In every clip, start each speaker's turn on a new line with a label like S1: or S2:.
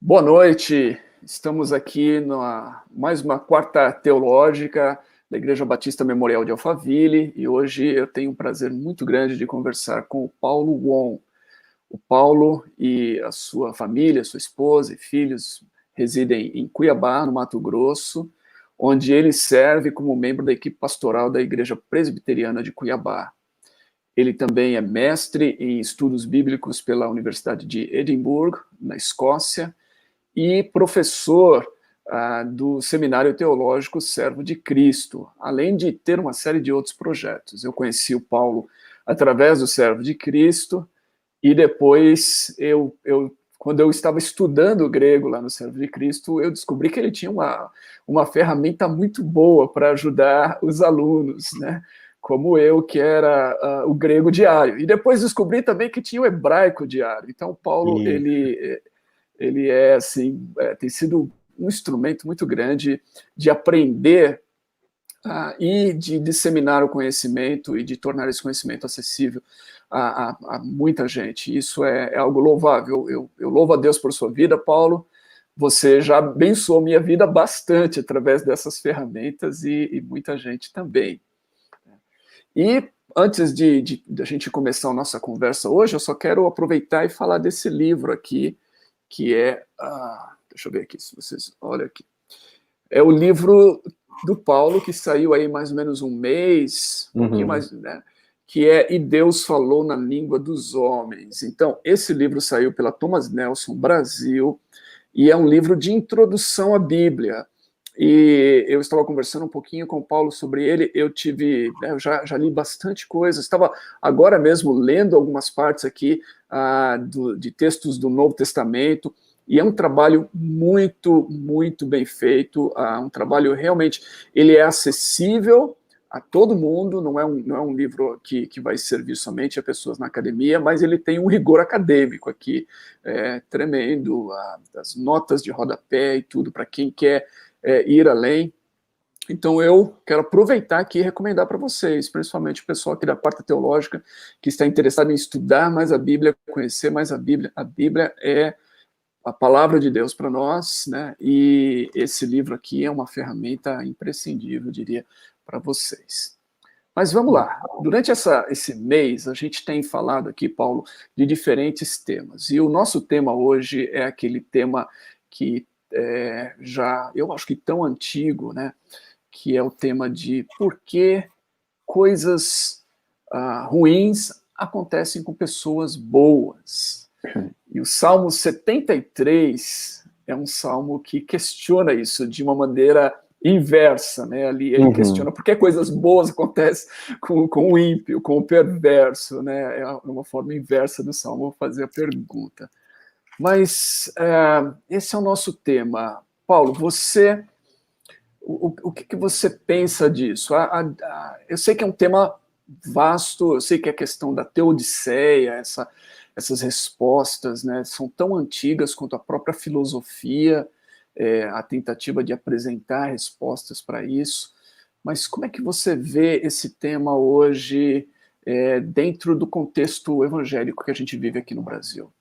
S1: Boa noite, estamos aqui mais uma quarta teológica da Igreja Batista Memorial de Alphaville e hoje eu tenho um prazer muito grande de conversar com o Paulo Won. O Paulo e a sua família, sua esposa e filhos residem em Cuiabá, no Mato Grosso, onde ele serve como membro da equipe pastoral da Igreja Presbiteriana de Cuiabá. Ele também é mestre em estudos bíblicos pela Universidade de Edimburgo, na Escócia, e professor do Seminário Teológico Servo de Cristo, além de ter uma série de outros projetos. Eu conheci o Paulo através do Servo de Cristo, e depois, quando eu estava estudando grego lá no Servo de Cristo, eu descobri que ele tinha uma ferramenta muito boa para ajudar os alunos, né? Como eu, que era o grego diário. E depois descobri também que tinha o hebraico diário. Então, o Paulo, ele é assim, tem sido um instrumento muito grande de aprender e de disseminar o conhecimento e de tornar esse conhecimento acessível a muita gente. Isso é algo louvável. Eu louvo a Deus por sua vida, Paulo. Você já abençoou minha vida bastante através dessas ferramentas e muita gente também. E antes de a gente começar a nossa conversa hoje, eu só quero aproveitar e falar desse livro aqui, que é, deixa eu ver aqui, se vocês olham aqui, é o livro do Paulo, que saiu aí mais ou menos um mês, um pouquinho mais, né, que é E Deus Falou na Língua dos Homens. Então, esse livro saiu pela Thomas Nelson Brasil, e é um livro de introdução à Bíblia. E eu estava conversando um pouquinho com o Paulo sobre ele, eu já li bastante coisa, estava agora mesmo lendo algumas partes aqui de textos do Novo Testamento, e é um trabalho muito, muito bem feito, um trabalho realmente, ele é acessível a todo mundo, não é um livro que vai servir somente a pessoas na academia, mas ele tem um rigor acadêmico aqui, tremendo, as notas de rodapé e tudo, para quem quer ir além. Então eu quero aproveitar aqui e recomendar para vocês, principalmente o pessoal aqui da Quarta Teológica, que está interessado em estudar mais a Bíblia, conhecer mais a Bíblia. A Bíblia é a palavra de Deus para nós, né? E esse livro aqui é uma ferramenta imprescindível, eu diria, para vocês. Mas vamos lá. Durante esse mês, a gente tem falado aqui, Paulo, de diferentes temas. E o nosso tema hoje é aquele tema que eu acho que tão antigo, né? Que é o tema de por que coisas ruins acontecem com pessoas boas. E o Salmo 73 é um salmo que questiona isso de uma maneira inversa, né? Ali ele questiona por que coisas boas acontecem com o ímpio, com o perverso, né? É uma forma inversa do salmo fazer a pergunta. Mas esse é o nosso tema. Paulo, o que você pensa disso? Eu sei que é um tema vasto, eu sei que a questão da teodiceia, essas respostas, né, são tão antigas quanto a própria filosofia, a tentativa de apresentar respostas para isso, mas como é que você vê esse tema hoje dentro do contexto evangélico que a gente vive aqui no Brasil?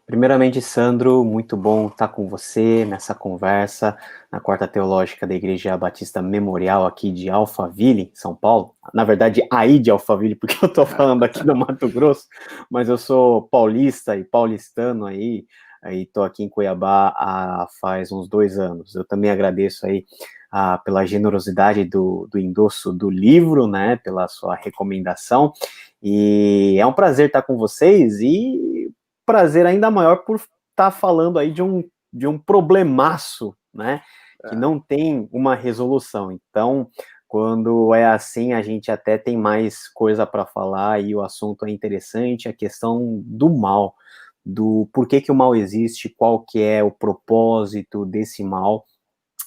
S2: Primeiramente, Sandro, muito bom estar com você nessa conversa na Quarta Teológica da Igreja Batista Memorial aqui de Alphaville, São Paulo. Na verdade, aí de Alphaville, porque eu estou falando aqui do Mato Grosso, mas eu sou paulista e paulistano aí estou aqui em Cuiabá faz uns 2 anos. Eu também agradeço aí pela generosidade do endosso do livro, né, pela sua recomendação, e é um prazer estar com vocês e prazer ainda maior por estar falando aí de um problemaço, né, que não tem uma resolução. Então, quando é assim, a gente até tem mais coisa para falar e o assunto é interessante, a questão do mal, do porquê que o mal existe, qual que é o propósito desse mal.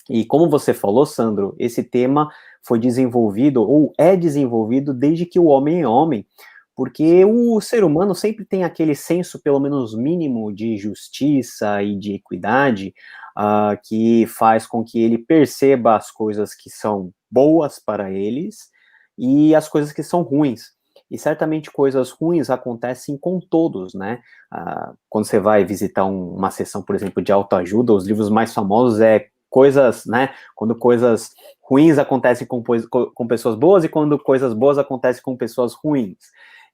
S2: E como você falou, Sandro, esse tema foi desenvolvido, ou é desenvolvido desde que o homem é homem, porque o ser humano sempre tem aquele senso, pelo menos mínimo, de justiça e de equidade, que faz com que ele perceba as coisas que são boas para eles e as coisas que são ruins. e certamente coisas ruins acontecem com todos, né? Quando você vai visitar uma sessão, por exemplo, de autoajuda, os livros mais famosos coisas, né? Quando coisas ruins acontecem com pessoas boas e quando coisas boas acontecem com pessoas ruins.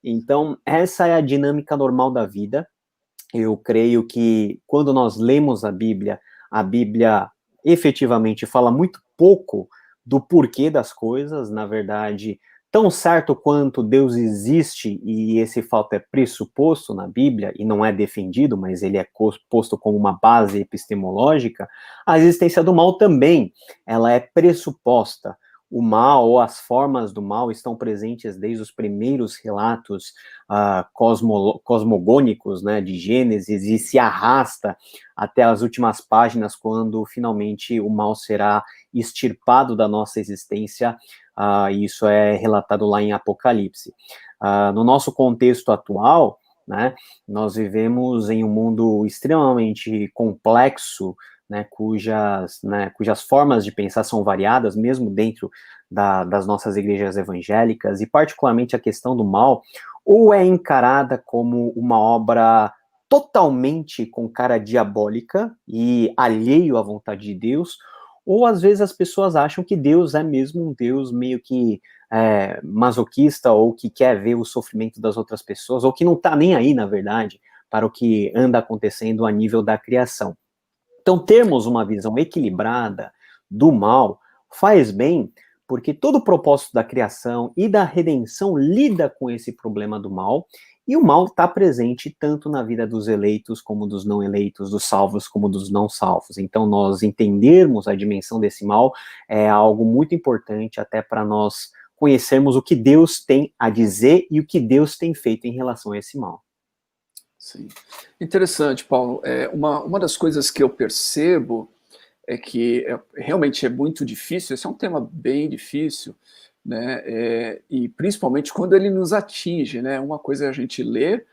S2: Então, essa é a dinâmica normal da vida. Eu creio que quando nós lemos a Bíblia efetivamente fala muito pouco do porquê das coisas, na verdade, tão certo quanto Deus existe, e esse fato é pressuposto na Bíblia, e não é defendido, mas ele é posto como uma base epistemológica, a existência do mal também, ela é pressuposta. O mal, ou as formas do mal, estão presentes desde os primeiros relatos cosmogônicos, né, de Gênesis, e se arrasta até as últimas páginas, quando finalmente o mal será extirpado da nossa existência, e isso é relatado lá em Apocalipse. No nosso contexto atual, né, nós vivemos em um mundo extremamente complexo, né, cujas formas de pensar são variadas, mesmo dentro das nossas igrejas evangélicas, e particularmente a questão do mal, ou é encarada como uma obra totalmente com cara diabólica e alheio à vontade de Deus, ou às vezes as pessoas acham que Deus é mesmo um Deus meio que masoquista, ou que quer ver o sofrimento das outras pessoas, ou que não está nem aí, na verdade, para o que anda acontecendo a nível da criação. Então, termos uma visão equilibrada do mal faz bem, porque todo o propósito da criação e da redenção lida com esse problema do mal, e o mal está presente tanto na vida dos eleitos como dos não eleitos, dos salvos como dos não salvos. Então, nós entendermos a dimensão desse mal é algo muito importante, até para nós conhecermos o que Deus tem a dizer e o que Deus tem feito em relação a esse mal.
S1: Sim. Interessante, Paulo. Uma das coisas que eu percebo é que realmente é muito difícil, esse é um tema bem difícil, né? E principalmente quando ele nos atinge, né? Uma coisa é a gente ler,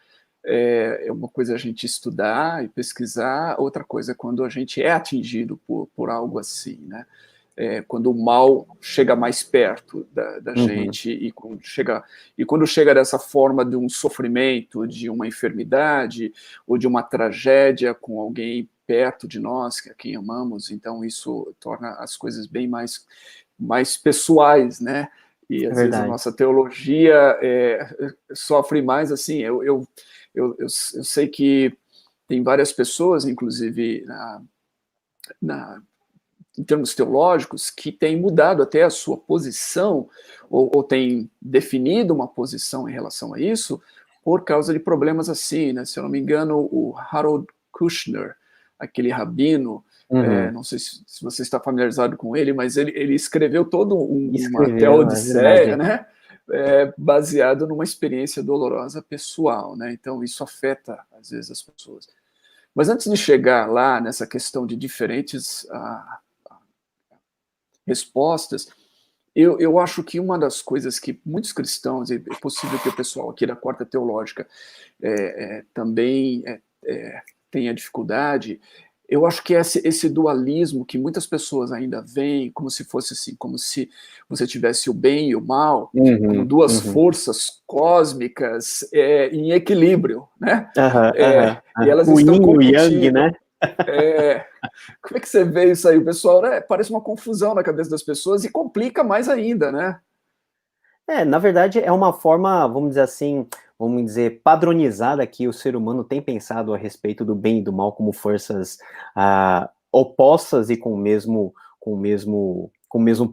S1: uma coisa é a gente estudar e pesquisar, outra coisa é quando a gente é atingido por algo assim, né? Quando o mal chega mais perto da gente, e quando chega dessa forma de um sofrimento, de uma enfermidade, ou de uma tragédia com alguém perto de nós, a quem amamos, então isso torna as coisas bem mais pessoais, né? E às vezes a nossa teologia sofre mais assim. Eu sei que tem várias pessoas, inclusive em termos teológicos, que têm mudado até a sua posição, ou têm definido uma posição em relação a isso, por causa de problemas assim, né? Se eu não me engano, o Harold Kushner, aquele rabino, não sei se você está familiarizado com ele, mas ele escreveu toda uma teodiceia, né? Baseado numa experiência dolorosa pessoal, né? Então isso afeta, às vezes, as pessoas. Mas antes de chegar lá, nessa questão de diferentes respostas, eu acho que uma das coisas que muitos cristãos, e é possível que o pessoal aqui da Quarta Teológica também tenha dificuldade, eu acho que esse dualismo que muitas pessoas ainda veem como se fosse assim, como se você tivesse o bem e o mal, como duas forças cósmicas em equilíbrio, né? E elas estão competindo.
S2: Yang, né?
S1: Como é que você vê isso aí? O pessoal, parece uma confusão na cabeça das pessoas e complica mais ainda, né?
S2: Na verdade, é uma forma, vamos dizer, padronizada, que o ser humano tem pensado a respeito do bem e do mal como forças opostas e com o mesmo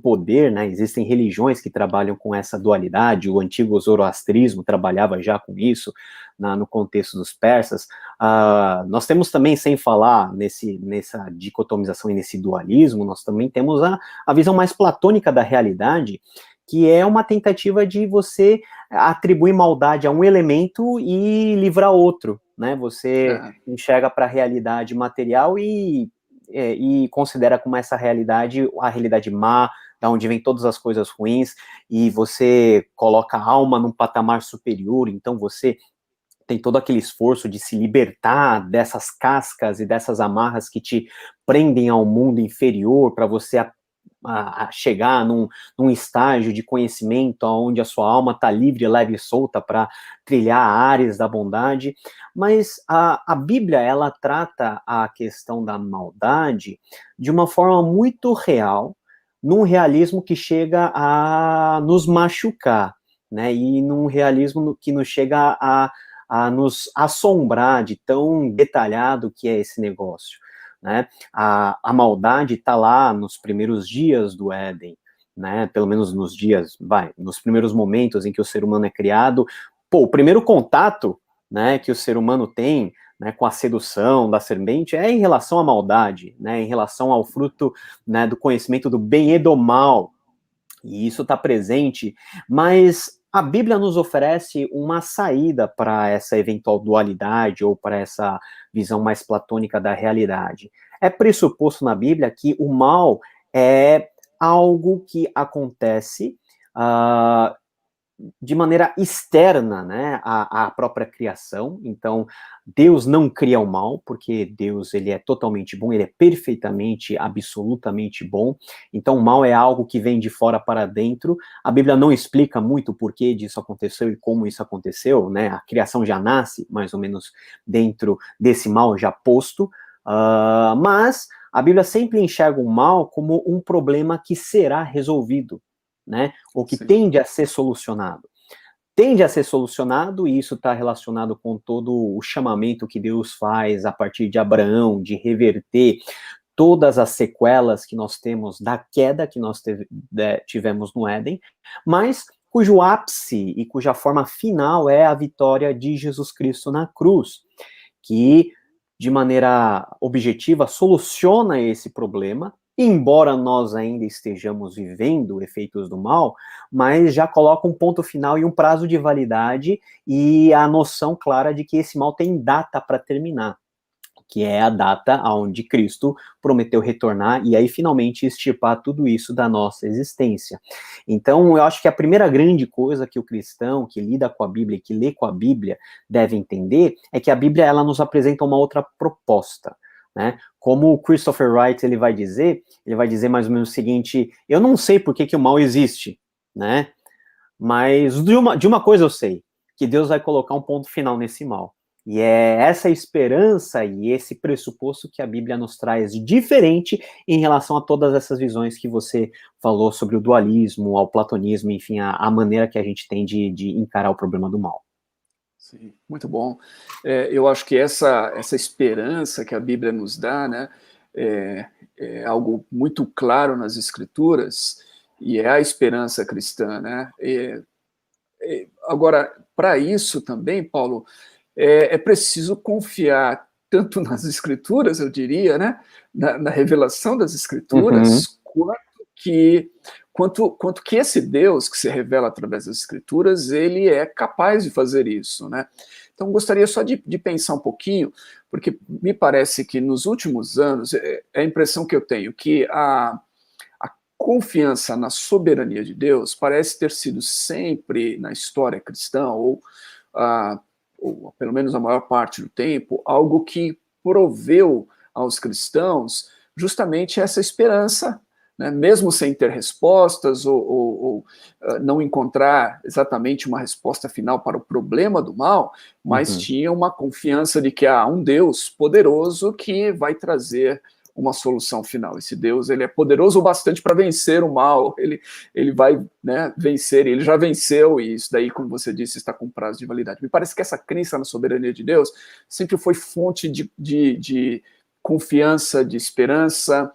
S2: poder, né? Existem religiões que trabalham com essa dualidade. O antigo zoroastrismo trabalhava já com isso, no contexto dos persas. Nós temos também, sem falar nessa dicotomização e nesse dualismo, nós também temos a visão mais platônica da realidade, que é uma tentativa de você atribuir maldade a um elemento e livrar outro, né? Você enxerga para a realidade material e considera como essa realidade a realidade má, da onde vem todas as coisas ruins, e você coloca a alma num patamar superior, então você tem todo aquele esforço de se libertar dessas cascas e dessas amarras que te prendem ao mundo inferior, para você a chegar num estágio de conhecimento onde a sua alma está livre, leve e solta para trilhar áreas da bondade, mas a Bíblia, ela trata a questão da maldade de uma forma muito real, num realismo que chega a nos machucar, né, e num realismo que nos chega a nos assombrar de tão detalhado que é esse negócio, né? A maldade está lá nos primeiros dias do Éden, né? Pelo menos nos nos primeiros momentos em que o ser humano é criado. Pô, o primeiro contato, né, que o ser humano tem, né, com a sedução da serpente é em relação à maldade, né, em relação ao fruto, né, do conhecimento do bem e do mal. E isso está presente, mas a Bíblia nos oferece uma saída para essa eventual dualidade ou para essa visão mais platônica da realidade. É pressuposto na Bíblia que o mal é algo que acontece de maneira externa, né, à própria criação. Então, Deus não cria o mal, porque Deus, ele é totalmente bom, ele é perfeitamente, absolutamente bom. Então, o mal é algo que vem de fora para dentro. A Bíblia não explica muito o porquê disso aconteceu e como isso aconteceu, né? A criação já nasce, mais ou menos, dentro desse mal já posto, mas a Bíblia sempre enxerga o mal como um problema que será resolvido, né, ou que
S1: Sim.
S2: tende a ser solucionado. Tende a ser solucionado, e isso está relacionado com todo o chamamento que Deus faz a partir de Abraão, de reverter todas as sequelas que nós temos da queda que nós tivemos no Éden, mas cujo ápice e cuja forma final é a vitória de Jesus Cristo na cruz, que, de maneira objetiva, soluciona esse problema, embora nós ainda estejamos vivendo efeitos do mal, mas já coloca um ponto final e um prazo de validade e a noção clara de que esse mal tem data para terminar, que é a data onde Cristo prometeu retornar e aí finalmente extirpar tudo isso da nossa existência. Então, eu acho que a primeira grande coisa que o cristão que lida com a Bíblia, que lê com a Bíblia, deve entender é que a Bíblia, ela nos apresenta uma outra proposta, né? Como o Christopher Wright ele vai dizer mais ou menos o seguinte: eu não sei por que o mal existe, né? Mas de uma coisa eu sei, que Deus vai colocar um ponto final nesse mal. E é essa esperança e esse pressuposto que a Bíblia nos traz diferente em relação a todas essas visões que você falou sobre o dualismo, ao platonismo, enfim, a maneira que a gente tem de encarar o problema do mal.
S1: Sim, muito bom. Eu acho que essa esperança que a Bíblia nos dá, né, é algo muito claro nas Escrituras, e é a esperança cristã, né? Agora, para isso também, Paulo, é preciso confiar tanto nas Escrituras, eu diria, né, na revelação das Escrituras, quanto que esse Deus que se revela através das Escrituras, ele é capaz de fazer isso, né? Então, gostaria só de pensar um pouquinho, porque me parece que nos últimos anos, é a impressão que eu tenho, que a confiança na soberania de Deus parece ter sido sempre, na história cristã, ou pelo menos a maior parte do tempo, algo que proveu aos cristãos justamente essa esperança, né? Mesmo sem ter respostas ou não encontrar exatamente uma resposta final para o problema do mal, mas tinha uma confiança de que há um Deus poderoso que vai trazer uma solução final. Esse Deus, ele é poderoso o bastante para vencer o mal, ele vai, né, vencer, ele já venceu, e isso daí, como você disse, está com prazo de validade. Me parece que essa crença na soberania de Deus sempre foi fonte de confiança, de esperança,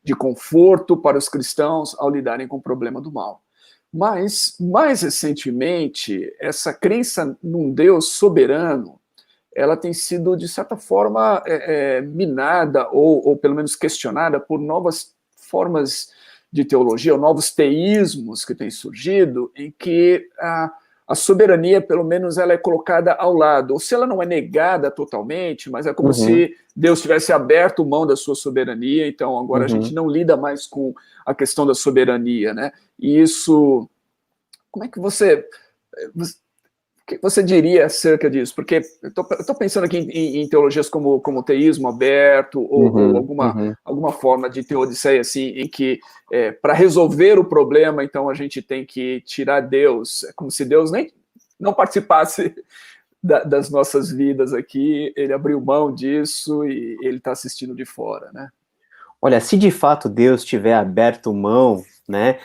S1: de conforto para os cristãos ao lidarem com o problema do mal. Mas, mais recentemente, essa crença num Deus soberano, ela tem sido, de certa forma, minada ou pelo menos questionada por novas formas de teologia, ou novos teísmos que têm surgido, em que a soberania, pelo menos, ela é colocada ao lado. Ou se ela não é negada totalmente, mas é como se Deus tivesse aberto mão da sua soberania, então agora a gente não lida mais com a questão da soberania, né? E isso, como é que você que você diria acerca disso? Porque eu estou pensando aqui em teologias como teísmo aberto, ou alguma forma de teodiceia, assim, em que para resolver o problema, então a gente tem que tirar Deus, é como se Deus nem não participasse das nossas vidas aqui, ele abriu mão disso e ele está assistindo de fora, né?
S2: Olha, se de fato Deus tiver aberto mão, né,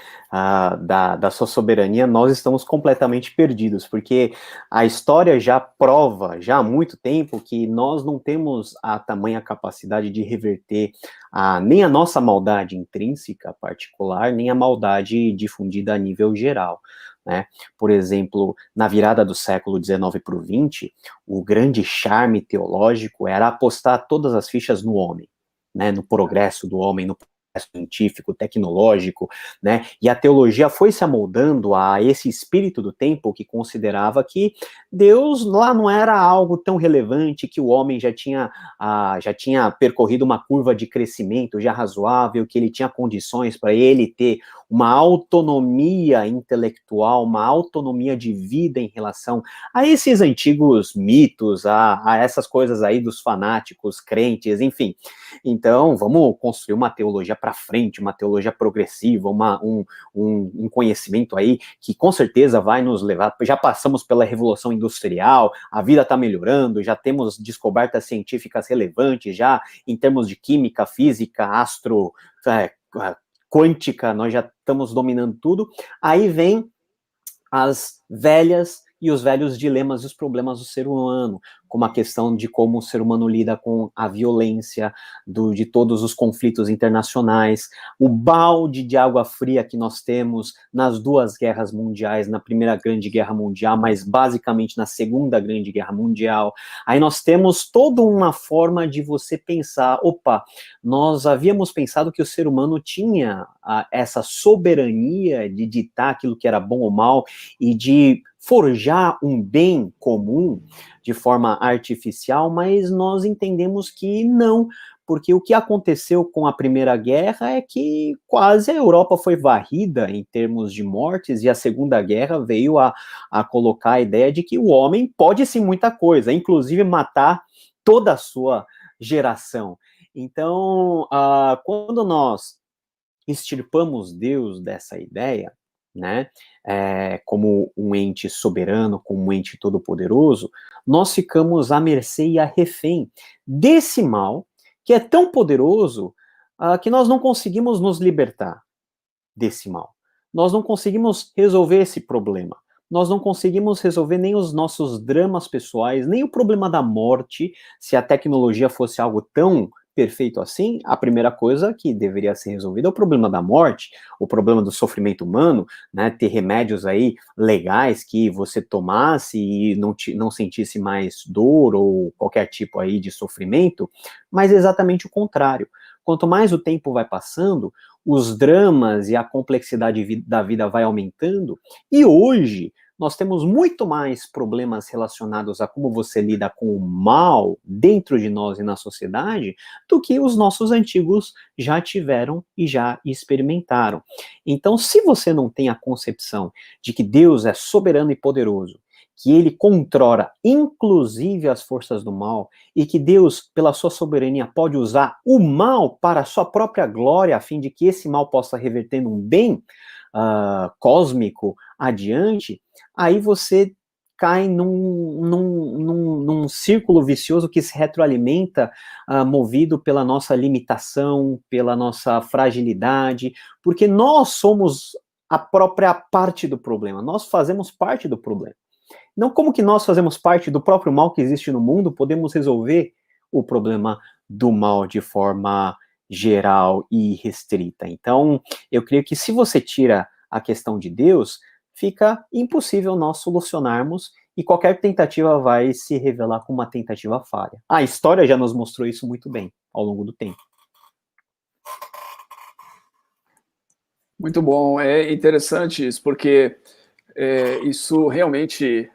S2: da sua soberania, nós estamos completamente perdidos, porque a história já prova, já há muito tempo, que nós não temos a tamanha capacidade de reverter nem a nossa maldade intrínseca particular, nem a maldade difundida a nível geral. Né? Por exemplo, na virada do século XIX para o XX, o grande charme teológico era apostar todas as fichas no homem. Né, no progresso do homem, no progresso científico, tecnológico, né, e a teologia foi se amoldando a esse espírito do tempo que considerava que Deus lá não era algo tão relevante, que o homem já tinha percorrido uma curva de crescimento já razoável, que ele tinha condições para ele ter uma autonomia intelectual, uma autonomia de vida em relação a esses antigos mitos, a essas coisas aí dos fanáticos, crentes, enfim. Então, vamos construir uma teologia para frente, uma teologia progressiva, um conhecimento aí que com certeza vai nos levar. Já passamos pela Revolução Industrial, a vida está melhorando, já temos descobertas científicas relevantes, já em termos de química, física, quântica, nós já estamos dominando tudo. Aí vem as velhas e os velhos dilemas e os problemas do ser humano, como a questão de como o ser humano lida com a violência, de todos os conflitos internacionais, o balde de água fria que nós temos nas duas guerras mundiais, na Primeira Grande Guerra Mundial, mas basicamente na Segunda Grande Guerra Mundial. Aí nós temos toda uma forma de você pensar, opa, nós havíamos pensado que o ser humano tinha essa soberania de ditar aquilo que era bom ou mal e de forjar um bem comum de forma artificial, mas nós entendemos que não, porque o que aconteceu com a Primeira Guerra é que quase a Europa foi varrida em termos de mortes, e a Segunda Guerra veio a colocar a ideia de que o homem pode sim muita coisa, inclusive matar toda a sua geração. Então, quando nós extirpamos Deus dessa ideia, né, como um ente soberano, como um ente todo-poderoso, nós ficamos à mercê e a refém desse mal, que é tão poderoso que nós não conseguimos nos libertar desse mal. Nós não conseguimos resolver esse problema. Nós não conseguimos resolver nem os nossos dramas pessoais, nem o problema da morte. Se a tecnologia fosse algo tão perfeito assim, a primeira coisa que deveria ser resolvida é o problema da morte, o problema do sofrimento humano, né, ter remédios aí legais que você tomasse e não sentisse mais dor ou qualquer tipo aí de sofrimento, mas exatamente o contrário. Quanto mais o tempo vai passando, os dramas e a complexidade da vida vai aumentando, e hoje nós temos muito mais problemas relacionados a como você lida com o mal dentro de nós e na sociedade do que os nossos antigos já tiveram e já experimentaram. Então, se você não tem a concepção de que Deus é soberano e poderoso, que ele controla inclusive as forças do mal, e que Deus, pela sua soberania, pode usar o mal para a sua própria glória, a fim de que esse mal possa reverter num bem cósmico adiante, aí você cai num círculo vicioso que se retroalimenta, movido pela nossa limitação, pela nossa fragilidade, porque nós somos a própria parte do problema, nós fazemos parte do problema. Não como que nós fazemos parte do próprio mal que existe no mundo, podemos resolver o problema do mal de forma geral e restrita. Então, eu creio que se você tira a questão de Deus, fica impossível nós solucionarmos e qualquer tentativa vai se revelar como uma tentativa falha. A história já nos mostrou isso muito bem ao longo do tempo.
S1: Muito bom, é interessante isso, porque isso realmente,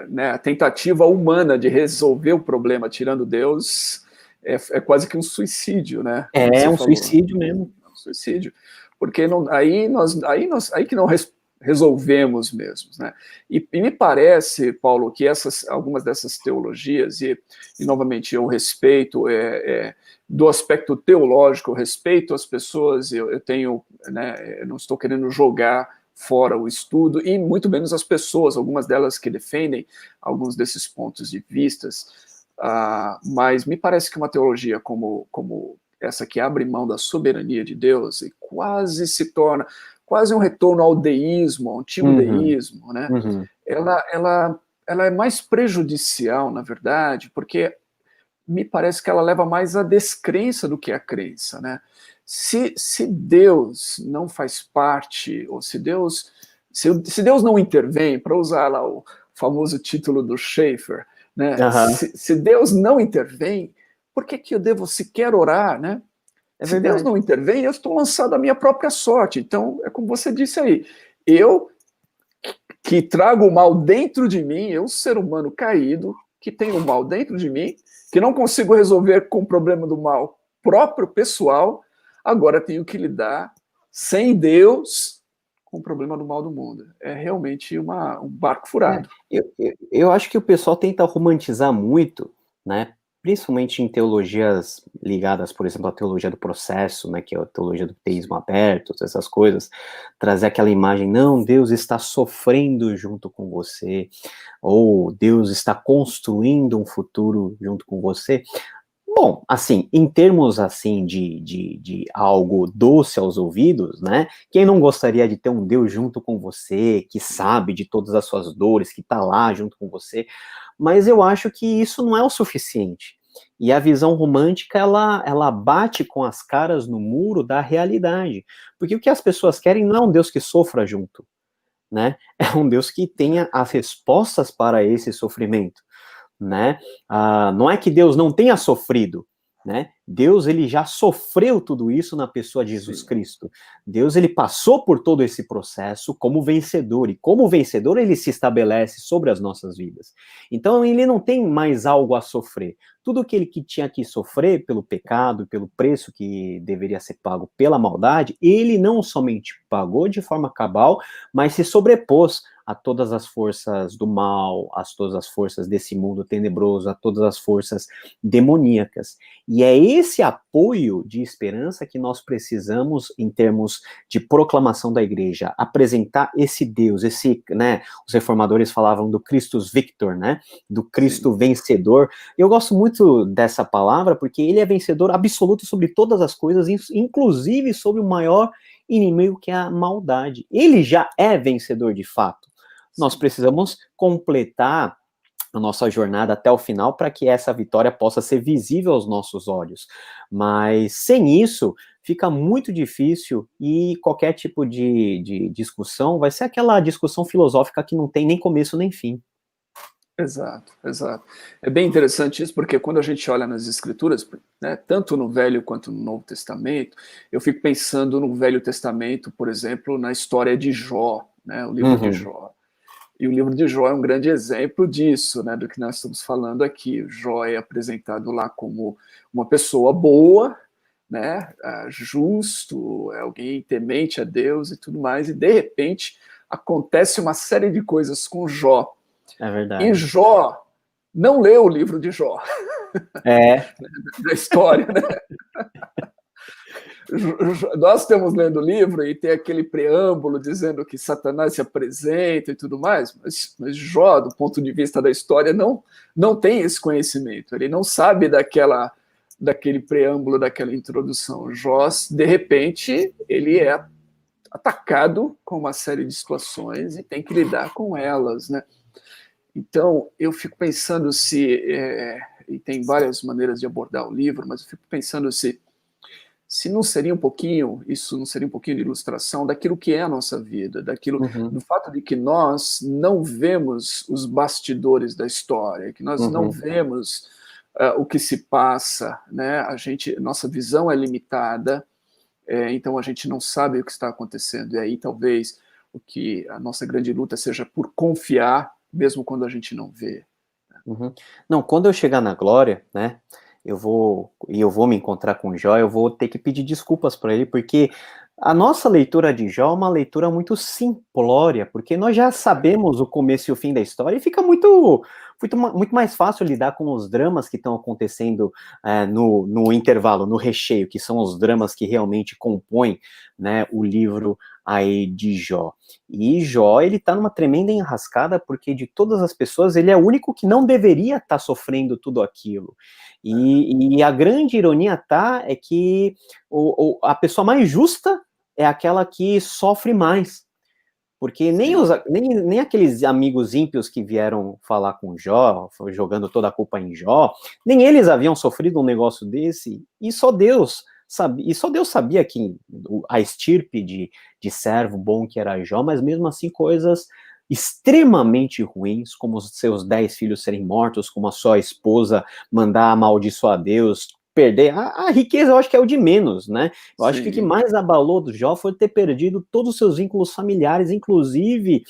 S1: né, a tentativa humana de resolver o problema tirando Deus é quase que um suicídio, né?
S2: É um suicídio mesmo.
S1: É um suicídio, porque não, aí que não resolvemos mesmos, né? E me parece, Paulo, que algumas dessas teologias, e novamente eu respeito, do aspecto teológico, eu respeito as pessoas, eu tenho, né, eu não estou querendo jogar fora o estudo, e muito menos as pessoas, algumas delas que defendem alguns desses pontos de vistas, mas me parece que uma teologia como essa que abre mão da soberania de Deus e quase se torna quase um retorno ao deísmo, ao antigo deísmo, né? Ela é mais prejudicial, na verdade, porque me parece que ela leva mais à descrença do que à crença, né? Se Deus não faz parte, ou se Deus não intervém, para usar lá o famoso título do Schaeffer, né? Se Deus não intervém, por que eu devo sequer orar, né? Se Deus não intervém, eu estou lançado à minha própria sorte. Então, é como você disse aí, eu que trago o mal dentro de mim, eu, ser humano caído, que tenho o mal dentro de mim, que não consigo resolver com o problema do mal próprio, pessoal, agora tenho que lidar sem Deus com o problema do mal do mundo. É realmente um barco furado.
S2: Eu acho que o pessoal tenta romantizar muito, né? Principalmente em teologias ligadas, por exemplo, à teologia do processo, né, que é a teologia do teísmo aberto, essas coisas, trazer aquela imagem, não, Deus está sofrendo junto com você, ou Deus está construindo um futuro junto com você. Bom, assim, em termos, assim, de algo doce aos ouvidos, né, quem não gostaria de ter um Deus junto com você, que sabe de todas as suas dores, que está lá junto com você, mas eu acho que isso não é o suficiente. E a visão romântica, ela bate com as caras no muro da realidade. Porque o que as pessoas querem não é um Deus que sofra junto, né? É um Deus que tenha as respostas para esse sofrimento, né? Não é que Deus não tenha sofrido, né? Deus, ele já sofreu tudo isso na pessoa de Jesus Cristo. Deus, ele passou por todo esse processo como vencedor, e como vencedor ele se estabelece sobre as nossas vidas. Então, ele não tem mais algo a sofrer. Tudo que ele tinha que sofrer pelo pecado, pelo preço que deveria ser pago pela maldade, ele não somente pagou de forma cabal, mas se sobrepôs a todas as forças do mal, a todas as forças desse mundo tenebroso, a todas as forças demoníacas. E é esse apoio de esperança que nós precisamos em termos de proclamação da igreja, apresentar esse Deus, né, os reformadores falavam do Christus Victor, né, do Cristo vencedor. Eu gosto muito dessa palavra porque ele é vencedor absoluto sobre todas as coisas, inclusive sobre o maior inimigo que é a maldade. Ele já é vencedor de fato. Nós precisamos completar a nossa jornada até o final para que essa vitória possa ser visível aos nossos olhos. Mas sem isso, fica muito difícil e qualquer tipo de discussão vai ser aquela discussão filosófica que não tem nem começo nem fim.
S1: Exato, exato. É bem interessante isso, porque quando a gente olha nas Escrituras, né, tanto no Velho quanto no Novo Testamento, eu fico pensando no Velho Testamento, por exemplo, na história de Jó, né, o livro de Jó. E o livro de Jó é um grande exemplo disso, né, do que nós estamos falando aqui. O Jó é apresentado lá como uma pessoa boa, né, justo, é alguém temente a Deus e tudo mais, e de repente acontece uma série de coisas com Jó.
S2: É verdade.
S1: E Jó não leu o livro de Jó. Da história, né? Nós estamos lendo o livro e tem aquele preâmbulo dizendo que Satanás se apresenta e tudo mais, mas Jó, do ponto de vista da história, não tem esse conhecimento. Ele não sabe daquele preâmbulo, daquela introdução. Jó, de repente, ele é atacado com uma série de situações e tem que lidar com elas, né? Então, eu fico pensando e tem várias maneiras de abordar o livro, mas eu fico pensando se não seria um pouquinho, isso não seria um pouquinho de ilustração daquilo que é a nossa vida, do fato de que nós não vemos os bastidores da história, que nós não vemos o que se passa, né? Nossa visão é limitada, então a gente não sabe o que está acontecendo, e aí talvez a nossa grande luta seja por confiar, mesmo quando a gente não vê.
S2: Não, quando eu chegar na glória, né, eu vou me encontrar com o Jó, eu vou ter que pedir desculpas para ele, porque A nossa leitura de Jó é uma leitura muito simplória, porque nós já sabemos o começo e o fim da história, e fica muito mais fácil lidar com os dramas que estão acontecendo no intervalo, no recheio, que são os dramas que realmente compõem, né, o livro aí de Jó. E Jó, ele tá numa tremenda enrascada, porque de todas as pessoas, ele é o único que não deveria estar sofrendo tudo aquilo. E a grande ironia é que a pessoa mais justa é aquela que sofre mais, porque nem aqueles amigos ímpios que vieram falar com Jó, jogando toda a culpa em Jó, nem eles haviam sofrido um negócio desse, e só Deus sabia que a estirpe de servo bom que era Jó, mas mesmo assim coisas extremamente ruins, como os seus 10 filhos serem mortos, como a sua esposa mandar amaldiçoar Deus, perder, a riqueza eu acho que é o de menos, né? Eu acho que o que mais abalou do Jó foi ter perdido todos os seus vínculos familiares, inclusive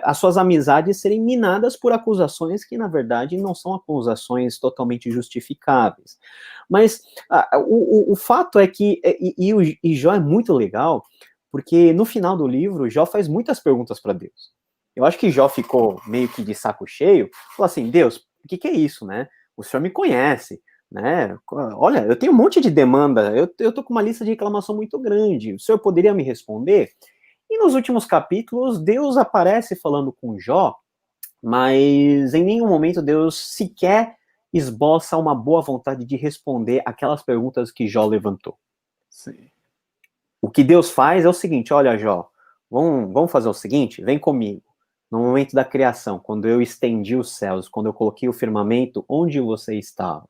S2: as suas amizades serem minadas por acusações que, na verdade, não são acusações totalmente justificáveis. Mas o fato é que, e Jó é muito legal, porque no final do livro, Jó faz muitas perguntas para Deus. Eu acho que Jó ficou meio que de saco cheio, falou assim, Deus, o que é isso, né? O senhor me conhece, né? Olha, eu tenho um monte de demanda, eu tô com uma lista de reclamação muito grande, o senhor poderia me responder? E nos últimos capítulos, Deus aparece falando com Jó, mas em nenhum momento Deus sequer esboça uma boa vontade de responder aquelas perguntas que Jó levantou.
S1: Sim.
S2: O que Deus faz é o seguinte, olha, Jó, vamos fazer o seguinte, vem comigo. No momento da criação, quando eu estendi os céus, quando eu coloquei o firmamento, onde você estava?